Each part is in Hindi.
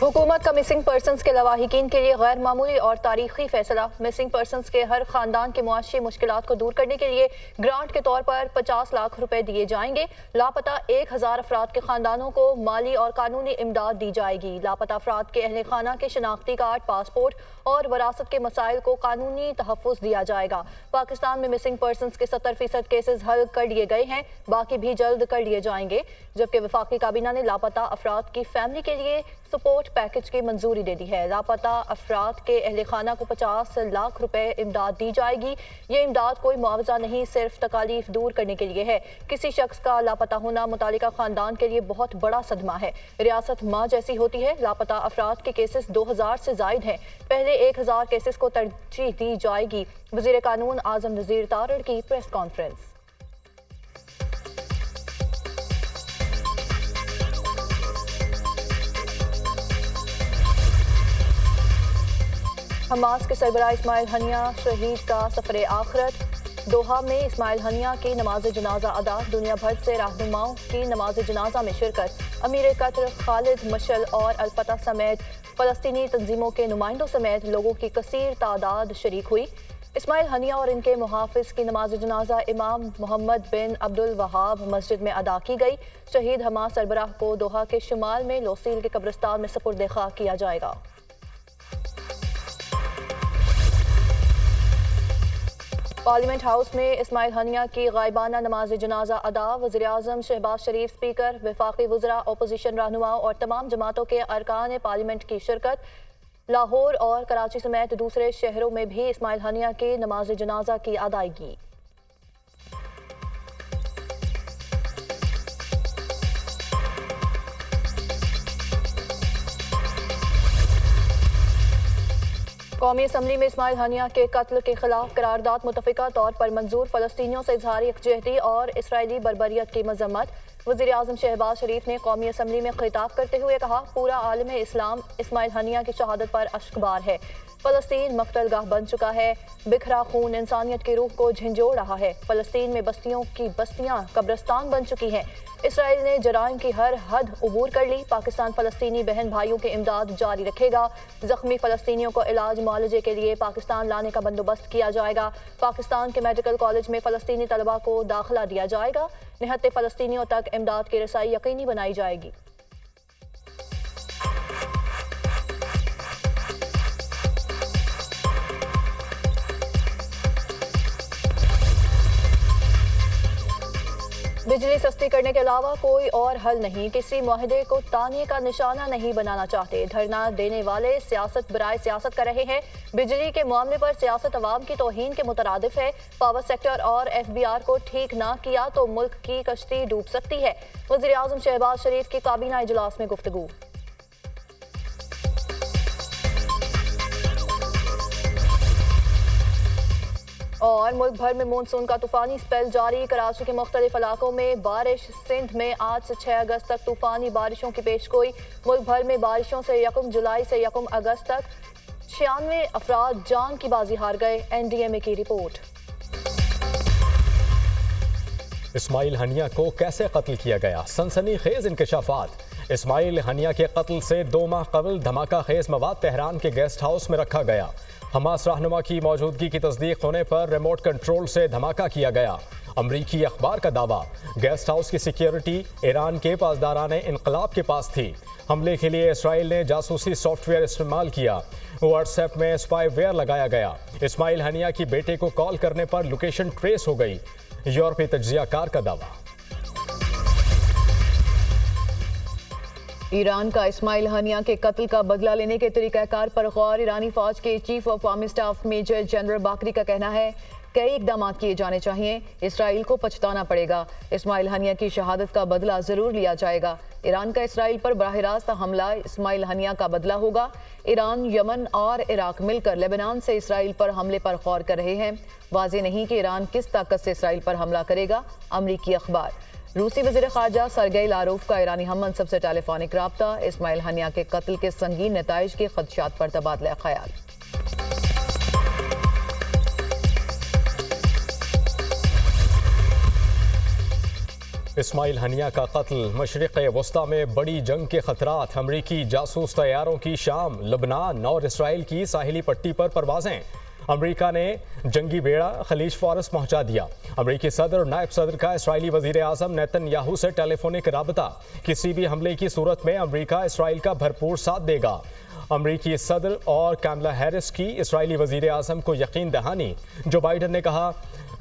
हुकूमत का मिसिंग पर्सनस के लवाहिकीन के लिए गैर मामूली और तारीखी फैसला। मिसिंग पर्सनस के हर खानदान के मुआशी मुश्किलात को दूर करने के लिए ग्रांट के तौर पर 50 लाख रुपए दिए जाएंगे। लापता 1000 अफराद के खानदानों को माली और कानूनी इमदाद दी जाएगी। लापता अफराद के अहले खाना के शनाख्ती कार्ड, पासपोर्ट और वरासत के मसाइल को कानूनी तहफ़्फ़ुज़ दिया जाएगा। पाकिस्तान में मिसिंग पर्सनस के 70% केसेस हल कर लिए गए हैं, बाकी भी जल्द कर लिए जाएंगे। जबकि वफाकी काबीना ने लापता अफराद की फैमिली के लिए सपोर्ट पैकेज की मंजूरी दे दी है। लापता अफराद के अहले खाना को 50 लाख रुपए इमदाद दी जाएगी। ये इमदाद कोई मुआवजा नहीं, सिर्फ तकालीफ दूर करने के लिए है। किसी शख्स का लापता होना मुतालिका खानदान के लिए बहुत बड़ा सदमा है। रियासत माँ जैसी होती है। लापता अफराद के केसेस 2000 से जायद हैं। पहले 1000 केसेस को तरजीह दी जाएगी। वज़ीर कानून आज़म नज़ीर तारड़ की प्रेस कॉन्फ्रेंस। हमास के सरबराह इस्माइल हनिया शहीद का सफर आखिरत। दोहा में इस्माइल हनिया की नमाज जनाजा अदा। दुनिया भर से रहनुमाओं की नमाज जनाजा में शिरकत। अमीर कतर खालिद मशल और अलफतह समेत फ़लस्तीनी तंजीमों के नुमाइंदों समेत लोगों की कसीर तादाद शरीक हुई। इस्माइल हनिया और इनके मुहाफिज की नमाज जनाजा इमाम मोहम्मद बिन अब्दुल वहाब मस्जिद में अदा की गई। शहीद हमास सरबराह को दोहा के शुमाल में लोसील के कब्रिस्तान में सपुर्द खाक किया जाएगा। पार्लियामेंट हाउस में इस्माइल हनिया की गायबाना नमाज जनाजा अदा। वज़ीर आज़म शहबाज शरीफ, स्पीकर, वफाकी वज़रा, अपोजिशन रहनुमाओं और तमाम जमातों के अरकान पार्लियामेंट की शिरकत। लाहौर और कराची समेत दूसरे शहरों में भी इस्माइल हनिया की नमाज जनाजा की अदायगी। कौमी असम्बली में इस्माइल हनिया के कत्ल के खिलाफ करारदाद मुतफ़िका तौर पर मंजूर। फ़लस्तीनियों से इज़हार यकजहती और इसराइली बर्बरियत की मज़म्मत। वज़ीर आज़म शहबाज शरीफ ने कौमी असम्बली में खिताब करते हुए कहा, पूरा आलम इस्लाम इस्माइल हनिया की शहादत पर अश्कबार है। फ़लस्तीन मकतलगाह बन चुका है। बिखरा खून इंसानियत की रूह को झंझोड़ रहा है। फ़लस्तीन में बस्तियों की बस्तियाँ कब्रिस्तान बन चुकी हैं। इसराइल ने जराइम की हर हद उबूर कर ली। पाकिस्तान फ़लस्तीनी बहन भाइयों के इमदाद जारी रखेगा। ज़ख्मी फ़लस्तीनियों को इलाज मुआलजे के लिए पाकिस्तान लाने का बंदोबस्त किया जाएगा। पाकिस्तान के मेडिकल कॉलेज में फ़लस्तीनी तलबा को दाखिला दिया जाएगा। निहत्ते फ़लस्तीनियों तक इमदाद की रसाई यकीनी बनाई जाएगी। बिजली सस्ती करने के अलावा कोई और हल नहीं। किसी मुआहदे को ताने का निशाना नहीं बनाना चाहते। धरना देने वाले सियासत बराए सियासत कर रहे हैं। बिजली के मामले पर सियासत अवाम की तौहीन के मुतरादिफ है। पावर सेक्टर और FBR को ठीक ना किया तो मुल्क की कश्ती डूब सकती है। वज़ीर आज़म शहबाज शरीफ की काबीना इजलास में गुफ्तगू। और मुल्क भर में मानसून का तूफानी स्पेल जारी। कराची के मुख्तलिफ इलाकों में बारिश। सिंध में आज से 6 अगस्त तक तूफानी बारिशों की पेशगोई। मुल्क भर में बारिशों से 1 जुलाई से 1 अगस्त तक 96 अफराद जान की बाजी हार गए। NDMA की रिपोर्ट। इस्माइल हनिया को कैसे कत्ल किया गया? सनसनीखेज इंकशाफात। इस्माइल हनिया के कत्ल से 2 माह कबल धमाका खेज मवाद तेहरान के गेस्ट हाउस में रखा गया। हमास रहनुमा की मौजूदगी की तस्दीक होने पर रिमोट कंट्रोल से धमाका किया गया। अमरीकी अखबार का दावा, गेस्ट हाउस की सिक्योरिटी ईरान के पासदारान इनकलाब के पास थी। हमले के लिए इसराइल ने जासूसी सॉफ्टवेयर इस्तेमाल किया। व्हाट्सएप में स्पाईवेयर लगाया गया। इस्माइल हनिया की बेटे को कॉल करने पर लोकेशन ट्रेस हो गई। यूरोपीय तज्जियाकार का दावा। ईरान का इस्माइल हनिया के कत्ल का बदला लेने के तरीक़ाकार पर गौर। ईरानी फौज के chief of army staff major general Bagheri का कहना है, कई इकदाम किए जाने चाहिए। इसराइल को पछताना पड़ेगा। इस्माइल हनिया की शहादत का बदला जरूर लिया जाएगा। ईरान का इसराइल पर बराह रास्त हमला इस्माइल हनिया का बदला होगा। ईरान, यमन और इराक मिलकर लेबनान से इसराइल पर हमले पर गौर कर रहे हैं। वाज़ेह नहीं कि ईरान किस ताकत से इसराइल पर हमला करेगा। अमरीकी अखबार। रूसी वज़ीर ख़ारजा सरगेई लारोफ का ईरानी हम मनसब से टेलीफोनिक राब्ता। इस्माइल हनिया के कत्ल के संगीन नताइज के खदशात पर तबादला ख्याल। इस्माइल हनिया का कत्ल, मशरिक़ वस्ता में बड़ी जंग के खतरात, अमरीकी जासूस तैयारों की शाम, लबनान और इसराइल की साहिली पट्टी पर परवाजें। अमरीका ने जंगी बेड़ा खलीज फारस पहुंचा दिया। अमरीकी सदर और नायब सदर का इसराइली वजीर आजम नेतन्याहू से टेलीफोनिक राबता। किसी भी हमले की सूरत में अमरीका इसराइल का भरपूर साथ देगा। अमरीकी सदर और कैमला हैरिस की इसराइली वजीर आजम को यकीन दहानी। जो बाइडन ने कहा,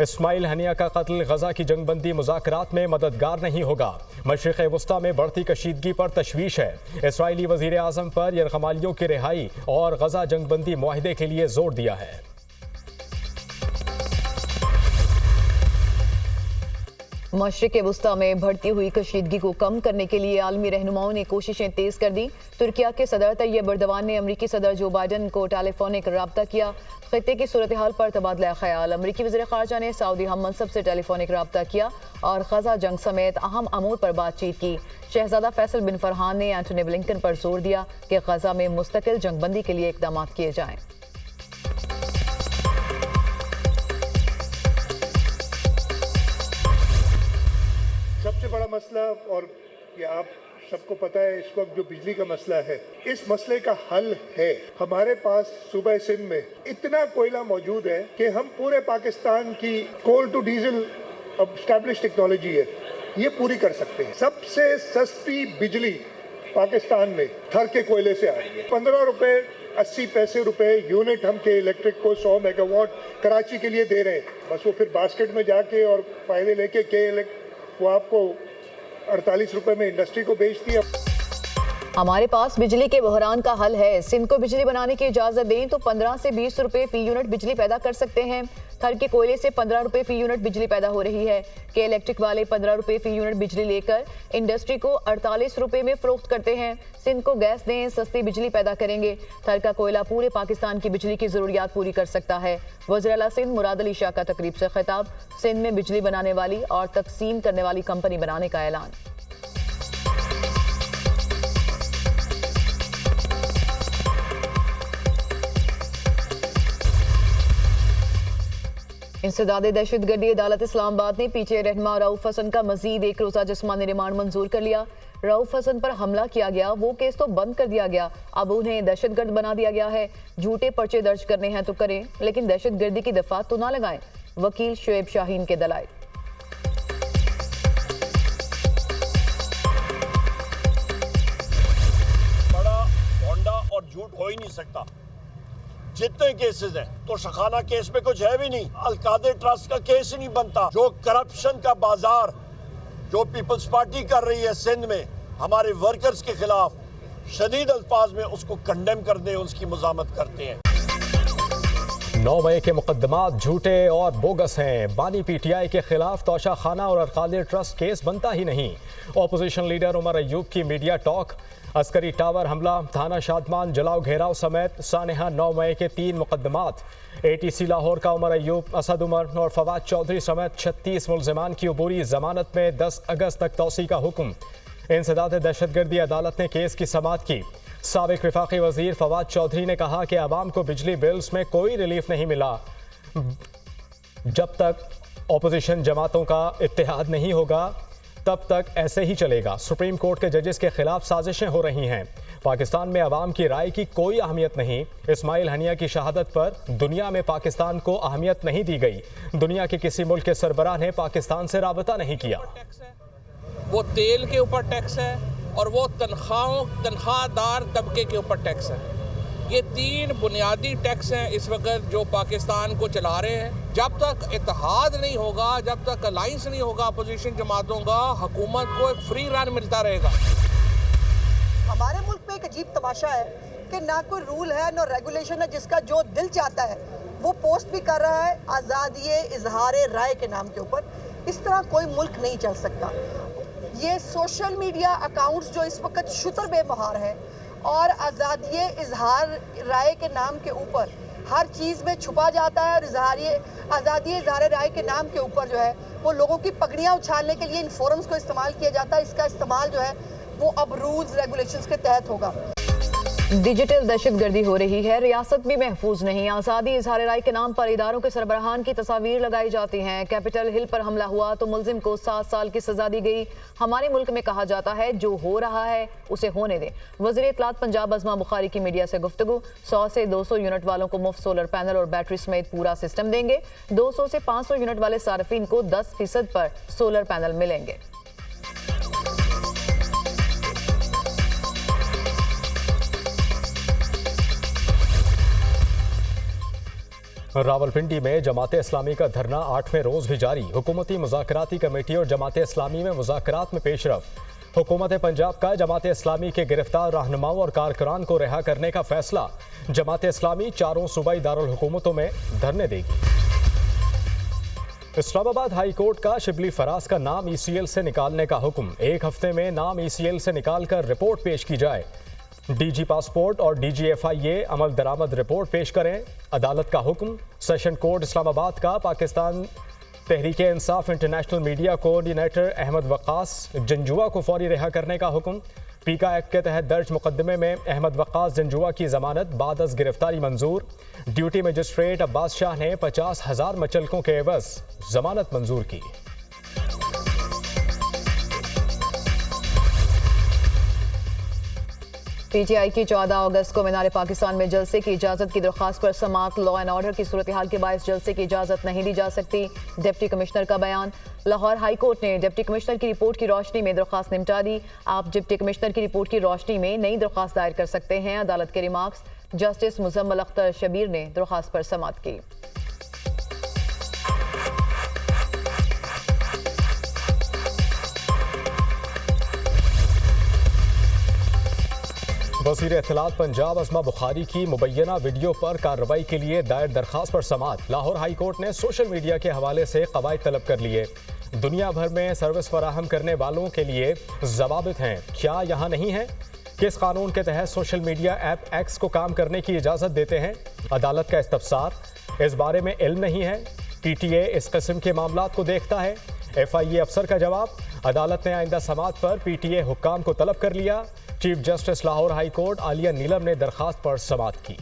इस्माइल हनिया का कत्ल गजा की जंगबंदी मुज़ाकरात में मददगार नहीं होगा। मशरिक़ वस्ता में बढ़ती कशीदगी पर तशवीश है। इसराइली वजीर आजम पर यरगमालियों की रिहाई और गजा जंगबंदी मुआहदे के लिए जोर दिया है। मशरिक़ वस्ता में बढ़ती हुई कशीदगी को कम करने के लिए आलमी रहनुमाओं ने कोशिशें तेज कर दी। तुर्किया के सदर तैयब एर्दोगान ने अमरीकी सदर जो बाइडन को टेलीफोनिक राब्ता किया। खित्ते की सूरत हाल पर तबादला ख्याल। अमरीकी वज़ीर ख़ारजा ने सऊदी हम मनसब से टेलीफोनिक राब्ता किया और गजा जंग समेत अहम अमूर पर बातचीत की। शहजादा फैसल बिन फरहान ने एंटोनी ब्लिंकन पर जोर दिया कि गजा में मुस्तकिल जंगबंदी के लिए इक़दाम किए जाएं। सबसे बड़ा मसला, और ये आप सबको पता है, इस वक्त जो बिजली का मसला है, इस मसले का हल है। हमारे पास सूबा सिंध में इतना कोयला मौजूद है कि हम पूरे पाकिस्तान की कोल टू डीजल एस्टैब्लिश टेक्नोलॉजी है, ये पूरी कर सकते हैं। सबसे सस्ती बिजली पाकिस्तान में थर के कोयले से आ रही है। 15 रुपए 80 पैसे रुपए यूनिट हम के इलेक्ट्रिक को 100 मेगावाट कराची के लिए दे रहे हैं। बस वो फिर बास्केट में जाके और फायदे लेके वो आपको 48 रुपए में इंडस्ट्री को बेचती है। हमारे पास बिजली के बहरान का हल है। सिंध को बिजली बनाने की इजाजत दें तो 15 से 20 रुपए फी यूनिट बिजली पैदा कर सकते हैं। थर के कोयले से 15 रुपए फी यूनिट बिजली पैदा हो रही है। के इलेक्ट्रिक वाले 15 रुपए फी यूनिट बिजली लेकर इंडस्ट्री को 48 रुपए में फरोख्त करते हैं। सिंध को गैस दें, सस्ती बिजली पैदा करेंगे। थर का कोयला पूरे पाकिस्तान की बिजली की जरूरियात पूरी कर सकता है। वज़ीर आला सिंध मुराद अली शाह का तकरीब से खिताब। सिंध में बिजली बनाने वाली और तकसीम करने वाली कंपनी बनाने का ऐलान। इंसदादे दहशतगर्दी अदालत इस्लामाबाद ने पीछे रहनुमा रऊफ हसन का मजीद एक रोजा जिस्मानी रिमांड मंजूर कर लिया। रऊफ हसन पर हमला किया गया, वो केस तो बंद कर दिया गया, अब उन्हें दहशतगर्द बना दिया गया है। झूठे पर्चे दर्ज करने हैं तो करें, लेकिन दहशतगर्दी की दफा तो ना लगाएं। वकील शुएब शाहीन के दलाइल। बड़ा होंडा और झूठ हो ही नहीं सकता। जितने केसेस हैं तो शखाना केस में कुछ है भी नहीं। अलकादे ट्रस्ट का केस ही नहीं बनता। जो करप्शन का बाजार जो पीपल्स पार्टी कर रही है सिंध में हमारे वर्कर्स के खिलाफ, शदीद अल्फाज में उसको कंडेम करते हैं, उसकी मज़ामत करते हैं। 9 मई के मुकदमात झूठे और बोगस हैं। बानी पीटीआई के खिलाफ तोशा खाना और अलकादे ट्रस्ट केस बनता ही नहीं। ऑपोजिशन लीडर उमर अयूब की मीडिया टॉक। अस्करी टावर हमला, थाना शादमान जलाओ घेराव समेत सानेहा 9 मई के 3 मुकदमात। ATC लाहौर का उमर अयूब, असद उमर और फवाद चौधरी समेत 36 मुल्जिमान की अबूरी जमानत में 10 अगस्त तक तौसी का हुक्म। इंसदाद दहशतगर्दी अदालत ने केस की समाअत की। साबिक वफाकी वजीर फवाद चौधरी ने कहा कि आवाम को बिजली बिल्स में कोई रिलीफ नहीं मिला। जब तक ऑपोजिशन जमातों का इत्तेहाद नहीं होगा तब तक ऐसे ही चलेगा। सुप्रीम कोर्ट के जजेस के खिलाफ साजिशें हो रही हैं। पाकिस्तान में आवाम की राय की कोई अहमियत नहीं। इस्माइल हनिया की शहादत पर दुनिया में पाकिस्तान को अहमियत नहीं दी गई। दुनिया के किसी मुल्क के सरबराह ने पाकिस्तान से राबता नहीं किया। वो तेल के ऊपर टैक्स है और वो तनख्वाहदार तबके के ऊपर टैक्स है। ये 3 बुनियादी टैक्स हैं इस वक्त जो पाकिस्तान को चला रहे हैं। जब तक इत्तेहाद नहीं होगा, जब तक अलाइंस नहीं होगा अपोजिशन जमातों का, हुकूमत को एक फ्री रन मिलता रहेगा। हमारे मुल्क में एक अजीब तमाशा है कि ना कोई रूल है ना रेगुलेशन है, जिसका जो दिल चाहता है वो पोस्ट भी कर रहा है आज़ादी इजहार राय के नाम के ऊपर। इस तरह कोई मुल्क नहीं चल सकता। ये सोशल मीडिया अकाउंट्स जो इस वक्त शुतर बेमहार है और आज़ादी इजहार राय के नाम के ऊपर हर चीज़ में छुपा जाता है और आज़ादी इजहार राय के नाम के ऊपर जो है वो लोगों की पगड़ियाँ उछालने के लिए इन फोरम्स को इस्तेमाल किया जाता है। इसका इस्तेमाल जो है वो अब रूल्स रेगुलेशंस के तहत होगा। डिजिटल दहशतगर्दी हो रही है, रियासत भी महफूज नहीं। आज़ादी इजहार राय के नाम पर इदारों के सरबराहान की तस्वीर लगाई जाती हैं। कैपिटल हिल पर हमला हुआ तो मुलजिम को 7 साल की सजा दी गई। हमारे मुल्क में कहा जाता है जो हो रहा है उसे होने दें। वज़ीर इत्तलात पंजाब अज़मा बुखारी की मीडिया से गुफ्तगू। 100 से 200 यूनिट वालों को मुफ्त सोलर पैनल और बैटरी समेत पूरा सिस्टम देंगे। 200 से 500 यूनिट वाले सार्फिन को 10% पर सोलर पैनल मिलेंगे। रावलपिंडी में जमाते इस्लामी का धरना 8वें रोज भी जारी। हुकूमती मुज़ाकराती कमेटी और जमाते इस्लामी में मुज़ाकरात में पेशरफ। हुकूमत पंजाब का जमाते इस्लामी के गिरफ्तार रहनुमाओं और कारकुनान को रिहा करने का फैसला। जमाते इस्लामी 4 सूबाई दारुल हुकूमतों में धरने देगी। इस्लामाबाद हाई कोर्ट का शिबली फराज का नाम ECL से निकालने का हुक्म। 1 हफ्ते में नाम ECL से निकालकर रिपोर्ट पेश की जाए। DG पासपोर्ट और DG FIA अमल दरामद रिपोर्ट पेश करें। अदालत का हुक्म। सेशन कोर्ट इस्लामाबाद का Pakistan Tehreek Insaf international media coordinator Ahmed Waqas Janjua को फौरी रिहा करने का हुक्म। पीका एक्ट के तहत दर्ज मुकदमे में अहमद वक्कास जंजुआ की जमानत बाद अज गिरफ्तारी मंजूर। ड्यूटी मजिस्ट्रेट अब्बास शाह ने 50,000 मचलकों के एवज जमानत मंजूर की। PTI की 14 अगस्त को मीनार पाकिस्तान में जलसे की इजाज़त की दरख्वास्त पर समाअत। लॉ एंड ऑर्डर की सूरत हाल के बायस जलसे की इजाज़त नहीं दी जा सकती। डिप्टी कमिश्नर का बयान। लाहौर हाई कोर्ट ने डिप्टी कमिश्नर की रिपोर्ट की रोशनी में दरख्वास्त निपटा दी। आप डिप्टी कमिश्नर की रिपोर्ट की रोशनी में नई दरख्वास्त दायर कर सकते हैं। अदालत के रिमार्क्स। जस्टिस मुजम्मल अख्तर शबीर ने दरख्वास्त पर समाअत की। वज़ीर इत्तलात पंजाब अज़मा बुखारी की मुबैना वीडियो पर कार्रवाई के लिए दायर दरख्वास्त पर समाअत। लाहौर हाई कोर्ट ने सोशल मीडिया के हवाले से कवायद तलब कर लिए। दुनिया भर में सर्विस फराहम करने वालों के लिए ज़वाबित हैं, क्या यहाँ नहीं है? किस कानून के तहत सोशल मीडिया ऐप X को काम करने की इजाज़त देते हैं? अदालत का इस्तफसार। इस बारे में इल्म नहीं है। PTA इस किस्म के मामलात को देखता है। FIA अफसर का जवाब। अदालत ने आइंदा समाअत पर PTA हुक्काम को तलब कर लिया। Chief justice Lahore high court Aalia Neelum ने दरख्वास्त पर समाअत की।